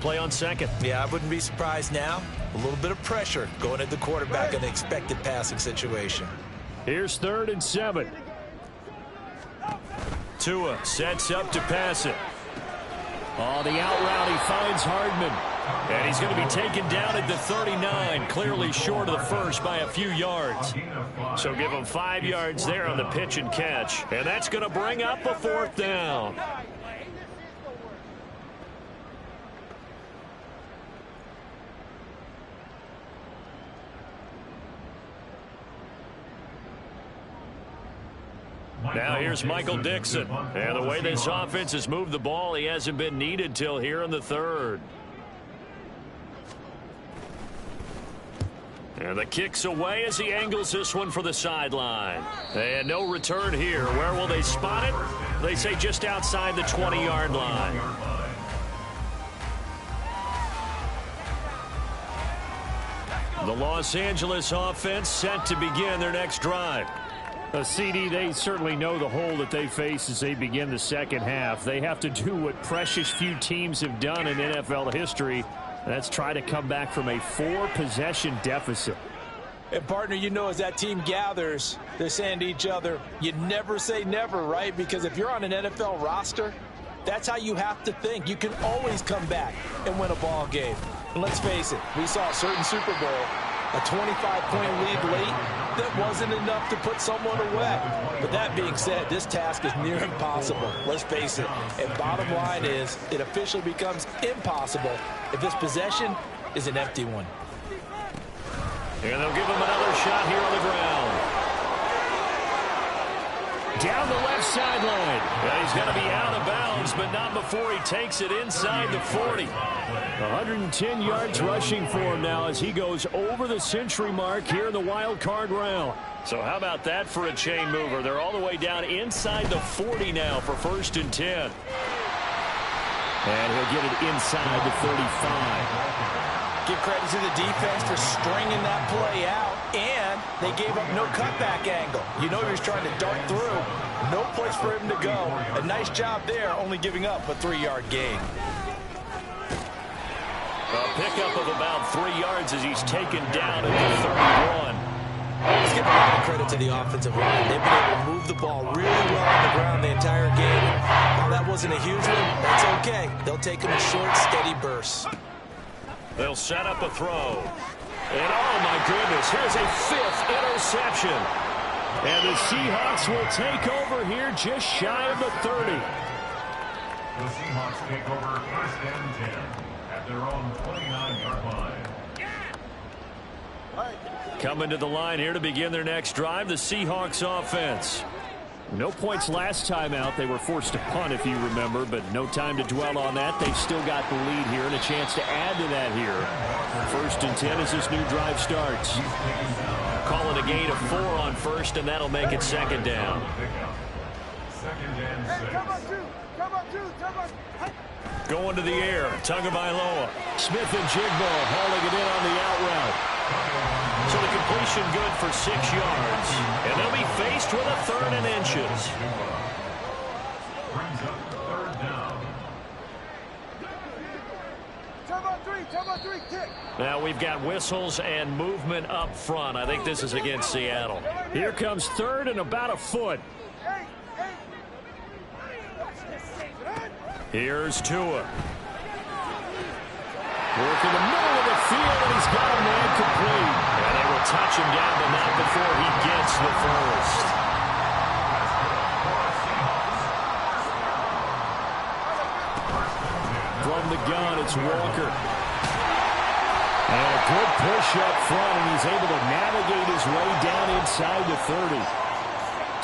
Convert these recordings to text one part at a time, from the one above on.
play on second. Yeah, I wouldn't be surprised now. A little bit of pressure going at the quarterback in the expected passing situation. Here's 3rd and 7. Tua sets up to pass it. On the out route, he finds Hardman. And he's going to be taken down at the 39, clearly short of the first by a few yards. So give him 5 yards there on the pitch and catch. And that's going to bring up a 4th down. Now here's Michael Dixon. And the way this offense has moved the ball, he hasn't been needed till here in the 3rd. And the kick's away as he angles this one for the sideline. And no return here. Where will they spot it? They say just outside the 20-yard line. The Los Angeles offense set to begin their next drive. CD, they certainly know the hole that they face as they begin the second half. They have to do what precious few teams have done in NFL history. That's try to come back from a 4-possession deficit. And, partner, you know, as that team gathers, they're saying to each other, you never say never, right? Because if you're on an NFL roster, that's how you have to think. You can always come back and win a ball game. And let's face it, we saw a certain Super Bowl, a 25-point lead late, that wasn't enough to put someone away. But that being said, this task is near impossible. Let's face it. And bottom line is, it officially becomes impossible if this possession is an empty one. And they'll give him another shot here on the ground. Down the left sideline. And he's going to be out of bounds, but not before he takes it inside the 40. 110 yards rushing for him now as he goes over the century mark here in the wild card round. So how about that for a chain mover? They're all the way down inside the 40 now for 1st and 10. And he'll get it inside the 35. Give credit to the defense for stringing that play out, and they gave up no cutback angle. You know he was trying to dart through. No place for him to go. A nice job there, only giving up a 3-yard gain. A pickup of about 3 yards as he's taken down at the 31. Let's give a lot of credit to the offensive line. They've been able to move the ball really well on the ground the entire game. While that wasn't a huge one, that's okay. They'll take them in short, steady bursts. They'll set up a throw. And oh my goodness, here's a 5th interception. And the Seahawks will take over here just shy of the 30. The Seahawks take over 1st and 10 at their own 29-yard line. Coming to the line here to begin their next drive, the Seahawks offense. No points last time out. They were forced to punt, if you remember, but no time to dwell on that. They've still got the lead here and a chance to add to that here. 1st and 10 as this new drive starts. Calling a gain of 4 on 1st, and that'll make it 2nd down. Going to the air, Tagovailoa. Smith and Jigbo hauling it in on the out route. So the completion good for 6 yards. And they'll be faced with a 3rd and inches. Brings up 3rd down. Now we've got whistles and movement up front. I think this is against Seattle. Here comes 3rd and about a foot. Here's Tua. Working the middle of the field, and he's got a man complete. And they will touch him down, but not before he gets the first. From the gun, it's Walker. And a good push up front, and he's able to navigate his way down inside the 30.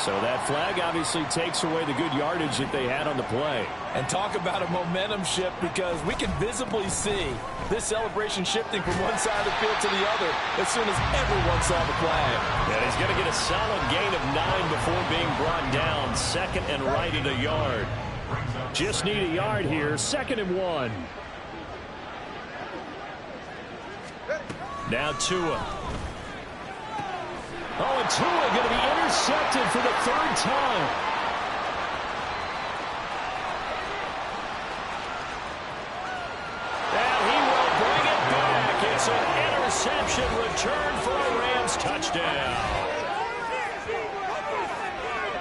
So that flag obviously takes away the good yardage that they had on the play. And talk about a momentum shift, because we can visibly see this celebration shifting from one side of the field to the other as soon as everyone saw the flag. And he's going to get a solid gain of 9 before being brought down. 2nd and right at a yard. Just need a yard here. 2nd and 1. Now Tua. Oh, and Tua going to be intercepted for the 3rd time. And It's an interception return for a Rams touchdown.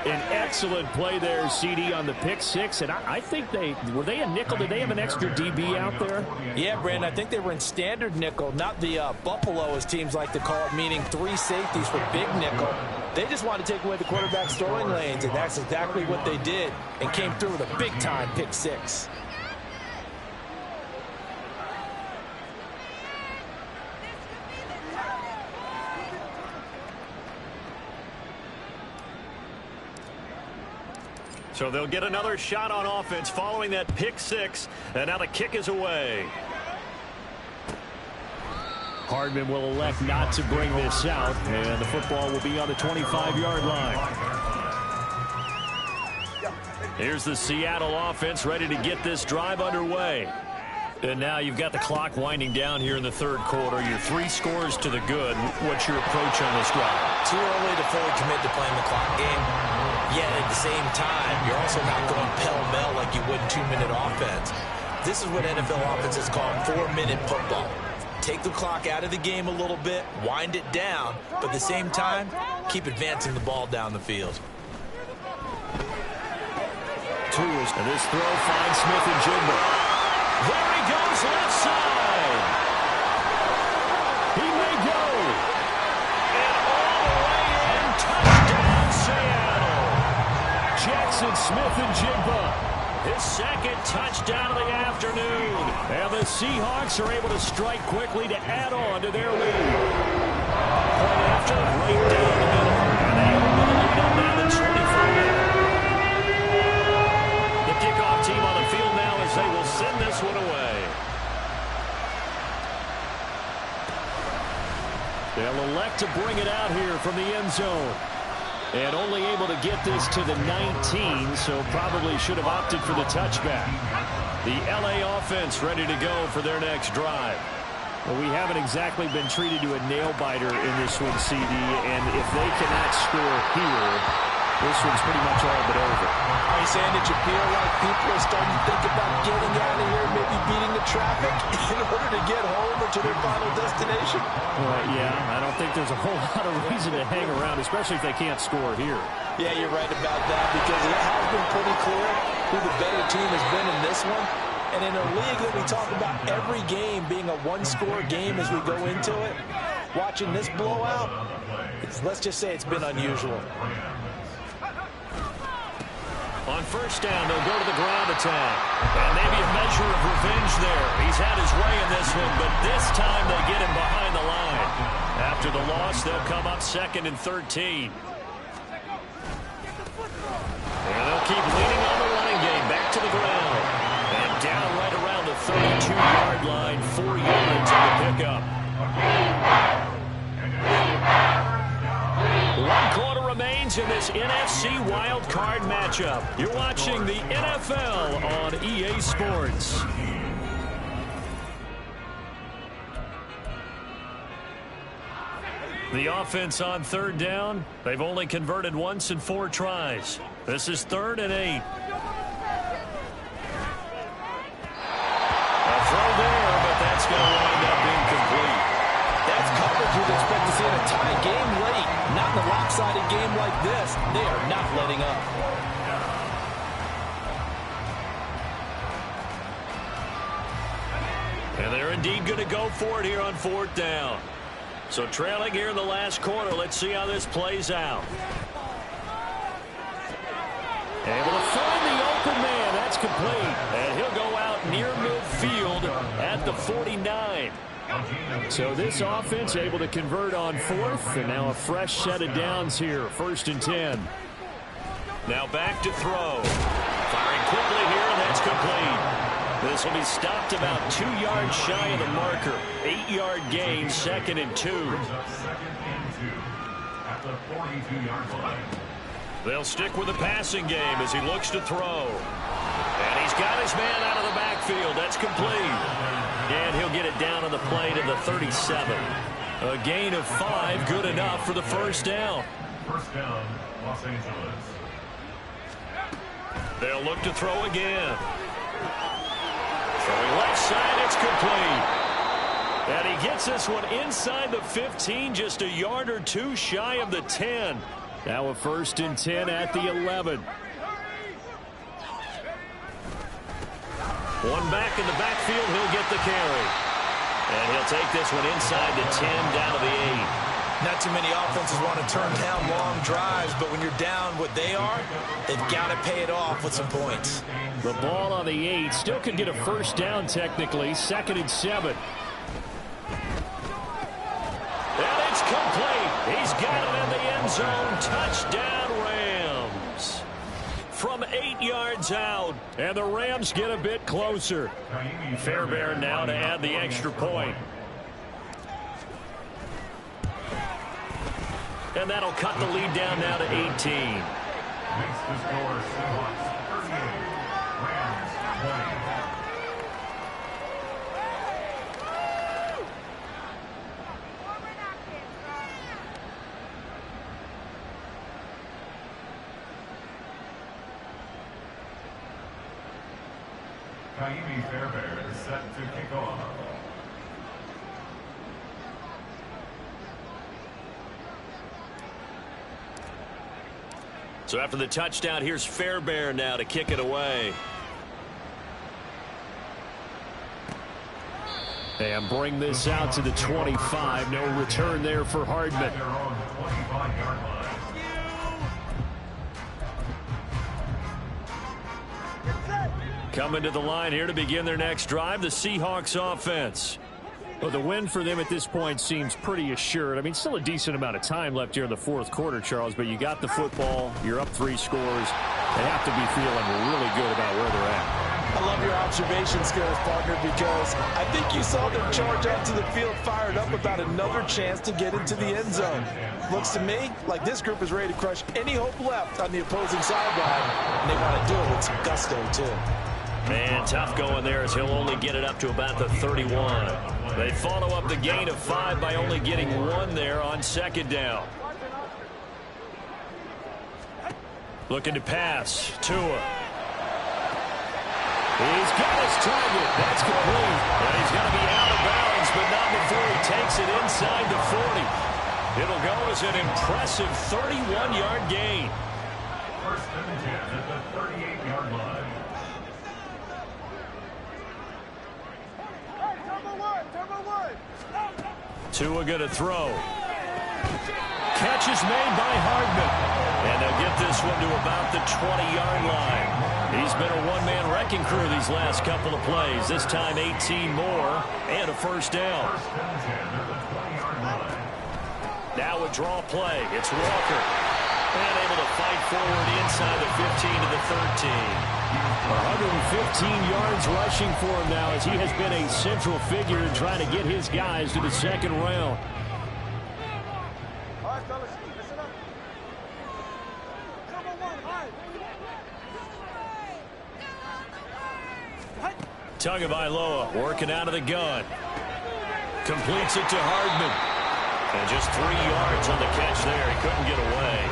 An excellent play there, CD, on the pick six. And I think were they a nickel? Did they have an extra DB out there? Yeah, Brandon, I think they were in standard nickel, not the Buffalo, as teams like to call it, meaning 3 safeties for big nickel. They just wanted to take away the quarterback's throwing lanes, and that's exactly what they did, and came through with a big-time pick six. So they'll get another shot on offense following that pick six. And now the kick is away. Hardman will elect not to bring this out. And the football will be on the 25-yard line. Here's the Seattle offense ready to get this drive underway. And now you've got the clock winding down here in the third quarter. Your 3 scores to the good. What's your approach on this drive? Too early to fully commit to playing the clock game. Yet at the same time, you're also not going pell-mell like you would in 2-minute offense. This is what NFL offenses call 4-minute football. Take the clock out of the game a little bit, wind it down, but at the same time, keep advancing the ball down the field. And this throw finds Smith and Jigba. There he goes, left side. He may go. And all the way in, touchdown Seattle. Jackson Smith-Njigba, his second touchdown of the afternoon. And the Seahawks are able to strike quickly to add on to their lead. Point after, right down the middle. And they open the lead up now to 24. The kickoff team on the field now as they will send this one away. They'll elect to bring it out here from the end zone. And only able to get this to the 19, so probably should have opted for the touchback. The LA offense ready to go for their next drive. Well, we haven't exactly been treated to a nail-biter in this one, CD, and if they cannot score here, this one's pretty much all but over. Are you saying that you feel like people are starting to think about getting out of here, maybe beating the traffic in order to get home or to their final destination? Yeah, I don't think there's a whole lot of reason to hang around, especially if they can't score here. Yeah, you're right about that, because it has been pretty clear who the better team has been in this one. And in a league that we talk about every game being a one-score game as we go into it, watching this blowout, let's just say it's been unusual. On first down, they'll go to the ground attack. And maybe a measure of revenge there. He's had his way in this one, but this time they get him behind the line. After the loss, they'll come up 2nd and 13. And they'll keep leaning on the running game. Back to the ground. And down right around the 32-yard line. 4 yards on the pickup. 1 quarter remains in this NFC Wildcard matchup. You're watching the NFL on EA Sports. The offense on third down. They've only converted once in 4 tries. This is 3rd and 8. A throw there, but that's going to wind up incomplete. That's coverage you'd expect to see in a tie game late. Not in a lopsided game like this. They are not letting up. And they're indeed going to go for it here on 4th down. So trailing here in the last quarter. Let's see how this plays out. Able to find the open man. That's complete. And he'll go out near midfield at the 49. So this offense able to convert on 4th, and now a fresh set of downs here. 1st and 10. Now back to throw. Firing quickly here, and that's complete. This will be stopped about 2 yards shy of the marker. 8-yard gain, 2nd and 2. At the 42-yard line. They'll stick with the passing game as he looks to throw. And he's got his man out of the backfield. That's complete. And he'll get it down on the play to the 37. A gain of 5, good enough for the first down. First down, Los Angeles. They'll look to throw again. Throwing left side, it's complete. And he gets this one inside the 15, just a yard or two shy of the 10. Now a 1st and 10 at the 11. One back in the backfield, he'll get the carry. And he'll take this one inside the 10 down to the 8. Not too many offenses want to turn down long drives, but when you're down what they are, they've got to pay it off with some points. The ball on the 8 still could get a 1st down technically. 2nd and 7. And it's complete. He's got it in the end zone. Touchdown, Rams. From 8 yards out. And the Rams get a bit closer. Fairbairn now to add the extra point. And that'll cut the lead down now to 18. Makes the score Seahawks 38, Rams 20. Fairbairn is set to kick off. So after the touchdown, here's Fairbairn now to kick it away. And bring this out to the 25. No return there for Hardman. At their own 25-yard line. Coming to the line here to begin their next drive, the Seahawks offense. Well, the win for them at this point seems pretty assured. I mean, still a decent amount of time left here in the 4th quarter, Charles, but you got the football, you're up 3 scores. They have to be feeling really good about where they're at. I love your observation skills, partner, because I think you saw them charge onto the field fired up about another chance to get into the end zone. Looks to me like this group is ready to crush any hope left on the opposing sideline, and they want to do it with some gusto, too. Man, tough going there as he'll only get it up to about the 31. They follow up the gain of 5 by only getting 1 there on 2nd down. Looking to pass. Tua. He's got his target. That's complete. And he's going to be out of bounds, but not before he takes it inside the 40. It'll go as an impressive 31-yard gain. 1st and 10 at the 38-yard line. Tua going to throw. Catch is made by Hardman. And they'll get this one to about the 20-yard line. He's been a one-man wrecking crew these last couple of plays. This time 18 more and a 1st down. 1st and 10 at the 20-yard line. Now a draw play. It's Walker. And able to fight forward inside the 15 to the 13. 115 yards rushing for him now as he has been a central figure in trying to get his guys to the 2nd round. All right, fellas, listen up. Tagovailoa working out of the gun. Completes it to Hardman. And just 3 yards on the catch there. He couldn't get away.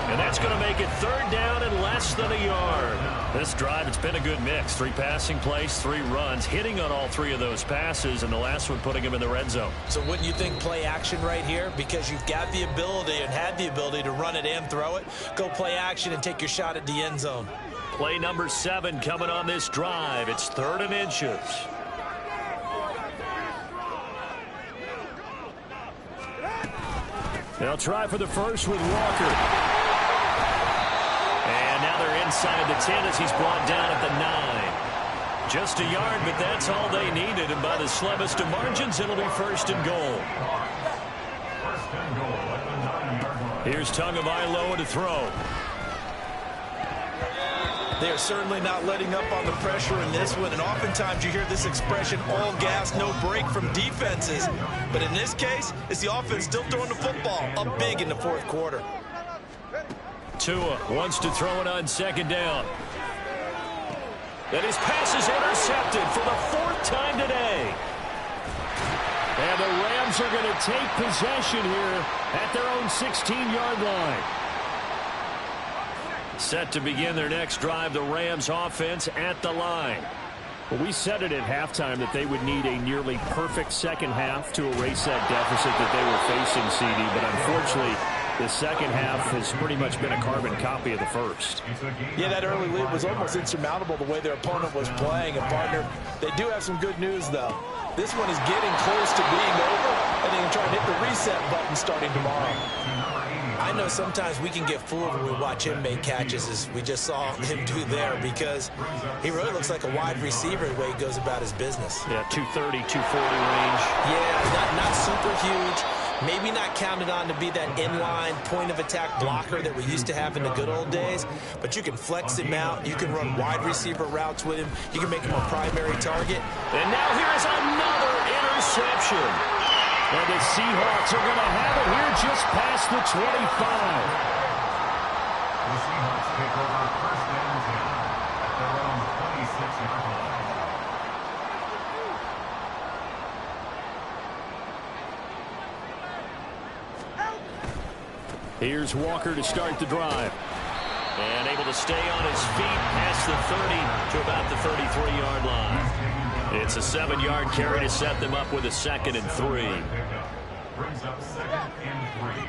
And that's going to make it 3rd down and less than a yard. This drive, it's been a good mix. 3 passing plays, 3 runs, hitting on all 3 of those passes, and the last one putting him in the red zone. So wouldn't you think play action right here? Because you've got the ability and had the ability to run it and throw it. Go play action and take your shot at the end zone. Play number 7 coming on this drive. It's 3rd and inches. They'll try for the first with Walker. And now they're inside the 10 as he's brought down at the 9. Just a yard, but that's all they needed. And by the slimmest of margins, it'll be 1st and goal. 1st and goal at the 9-yard line. Here's Tagovailoa to throw. They are certainly not letting up on the pressure in this one, and oftentimes you hear this expression, all gas, no break from defenses. But in this case, it's the offense still throwing the football up big in the 4th quarter. Tua wants to throw it on 2nd down. And his pass is intercepted for the 4th time today. And the Rams are going to take possession here at their own 16-yard line. Set to begin their next drive, the Rams offense at the line. Well, we said it at halftime that they would need a nearly perfect second half to erase that deficit that they were facing, CD. But unfortunately, the second half has pretty much been a carbon copy of the first. Yeah, that early lead was almost insurmountable the way their opponent was playing. And, partner, they do have some good news, though. This one is getting close to being over, and they can try and hit the reset button starting tomorrow. I know sometimes we can get fooled when we watch him make catches, as we just saw him do there, because he really looks like a wide receiver the way he goes about his business. Yeah, 230, 240 range. Yeah, not super huge. Maybe not counted on to be that inline point-of-attack blocker that we used to have in the good old days, but you can flex him out. You can run wide receiver routes with him. You can make him a primary target. And now here is another interception. And the Seahawks are going to have it here just past the 25. The Seahawks take over first and 10 at their own 26-yard line. Here's Walker to start the drive. And able to stay on his feet past the 30 to about the 33-yard line. It's a 7-yard carry to set them up with a 2nd and 3. Brings up 2nd and 3.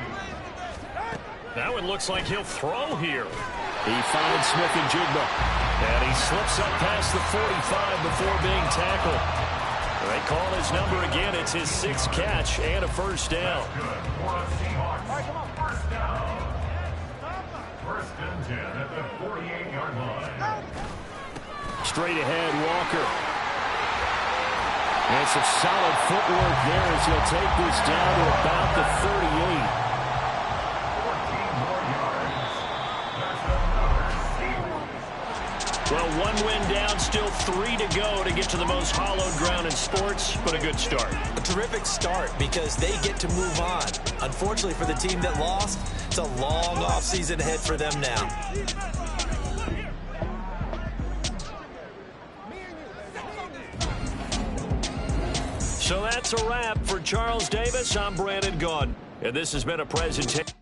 Now it looks like he'll throw here. He finds Smith and Jigba. And he slips up past the 45 before being tackled. They call his number again. It's his 6th catch and a first down. First down. First and 10 at the 48-yard line. Straight ahead, Walker. And some solid footwork there as he'll take this down to about the 38. 14 more yards. There's another series. Well, 1 win down, still 3 to go to get to the most hallowed ground in sports, but a good start. A terrific start because they get to move on. Unfortunately for the team that lost, it's a long offseason ahead for them now. So that's a wrap for Charles Davis. I'm Brandon Gaudin, and this has been a presentation.